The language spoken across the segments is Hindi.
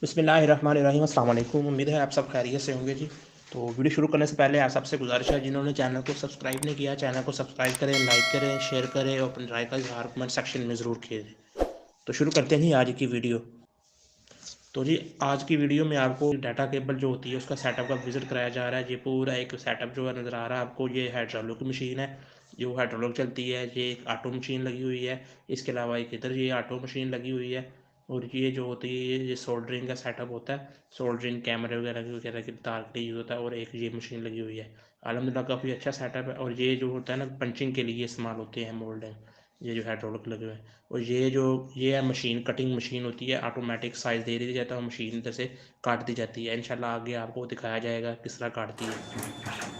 बिस्मिल्लाहिर्रहमानिर्रहीम। अस्सलाम वालेकुम। उम्मीद है आप सब खैरियत से होंगे जी। तो वीडियो शुरू करने से पहले आप सबसे गुजारिश है, जिन्होंने चैनल को सब्सक्राइब नहीं किया, चैनल को सब्सक्राइब करें, लाइक करें, शेयर करें और अपनी राय का इज़हार कमेंट सेक्शन में ज़रूर कीजिए। तो शुरू करते हैं जी आज की वीडियो। तो जी आज की वीडियो में आपको डाटा केबल जो होती है उसका सेटअप का विज़िट कराया जा रहा है। ये पूरा एक सेटअप जो है नज़र आ रहा है आपको। ये हाइड्रोलिक मशीन है जो हाइड्रोलिक चलती है। ये एक ऑटो मशीन लगी हुई है। इसके अलावा एक इधर ये ऑटो मशीन लगी हुई है। और ये जो होती है ये सोल्डरिंग का सेटअप होता है। सोल्डरिंग कैमरे वगैरह की तार के लिए यूज़ होता है। और एक ये मशीन लगी हुई है। अलहमदिल्ला काफ़ी अच्छा सेटअप है। और ये जो होता है ना पंचिंग के लिए इस्तेमाल होते हैं मोल्डिंग, ये जो हाइड्रोलिक लगे हुए हैं। और ये है मशीन, कटिंग मशीन होती है। ऑटोमेटिक साइज़ दे दी जाता है, मशीन इधर से काट दी जाती है। इंशाल्लाह आगे आपको दिखाया जाएगा किस तरह काटती है।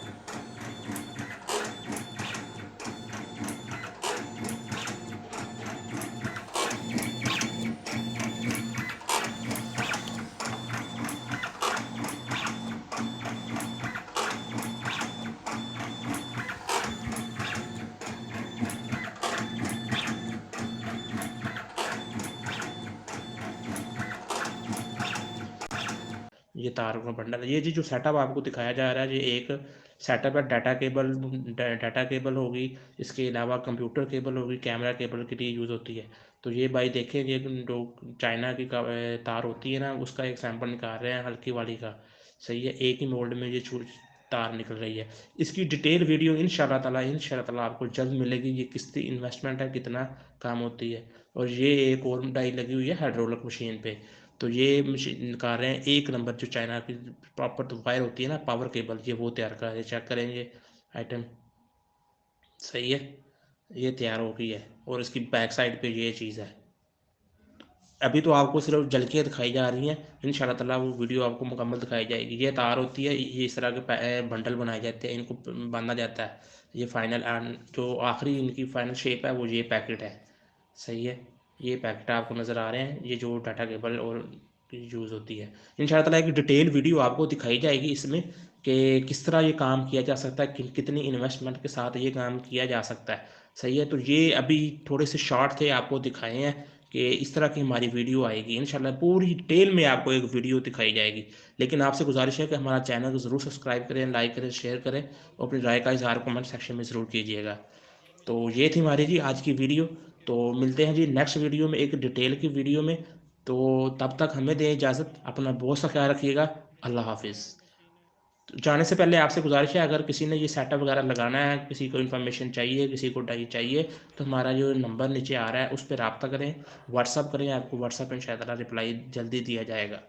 ये तारों का बंडल है। ये जी जो सेटअप आपको दिखाया जा रहा है, ये एक सेटअप है। डाटा केबल होगी, इसके अलावा कंप्यूटर केबल होगी, कैमरा केबल के लिए यूज़ होती है। तो ये भाई देखें, ये जो चाइना की तार होती है ना, उसका एक सैंपल निकाल रहे हैं हल्की वाली का। सही है, एक ही मोल्ड में ये तार निकल रही है। इसकी डिटेल वीडियो इंशाल्लाह ताला आपको जल्द मिलेगी। ये कितनी इन्वेस्टमेंट है, कितना काम होती है। और ये एक और डाई लगी हुई है हाइड्रोलिक मशीन पे। तो ये मशीन निकाल रहे हैं एक नंबर जो चाइना की प्रॉपर तो वायर होती है ना, पावर केबल, ये वो तैयार कर रहे हैं। चेक करेंगे आइटम। सही है, ये तैयार हो गई है। और इसकी बैक साइड पे ये चीज़ है। अभी तो आपको सिर्फ झलकियाँ दिखाई जा रही हैं। इंशाल्लाह ताला वो वीडियो आपको मुकम्मल दिखाई जाएगी। ये तार होती है, ये इस तरह के बंडल बनाए जाते हैं, इनको बांधा जाता है। ये फाइनल जो आखिरी इनकी फाइनल शेप है वो ये पैकेट है। सही है, ये पैकेट आपको नज़र आ रहे हैं, ये जो डाटा केबल और यूज़ होती है। इंशाल्लाह ताला एक डिटेल वीडियो आपको दिखाई जाएगी इसमें कि किस तरह ये काम किया जा सकता है, कितनी इन्वेस्टमेंट के साथ ये काम किया जा सकता है। सही है, तो ये अभी थोड़े से शॉर्ट थे, आपको दिखाए हैं कि इस तरह की हमारी वीडियो आएगी। इंशाल्लाह पूरी डिटेल में आपको एक वीडियो दिखाई जाएगी। लेकिन आपसे गुजारिश है कि हमारा चैनल को ज़रूर सब्सक्राइब करें, लाइक करें, शेयर करें और अपनी राय का इज़हार कमेंट सेक्शन में ज़रूर कीजिएगा। तो ये थी हमारी जी आज की वीडियो। तो मिलते हैं जी नेक्स्ट वीडियो में, एक डिटेल की वीडियो में। तो तब तक हमें दें इजाज़त। अपना बहुत सा ख्याल रखिएगा। अल्लाह हाफ़िज़। तो जाने से पहले आपसे गुज़ारिश है, अगर किसी ने ये सेटअप वगैरह लगाना है, किसी को इन्फॉर्मेशन चाहिए, किसी को डाई चाहिए, तो हमारा जो नंबर नीचे आ रहा है उस पे राब्ता करें, व्हाट्सअप करें। आपको व्हाट्सअप में इंशाअल्लाह रिप्लाई जल्दी दिया जाएगा।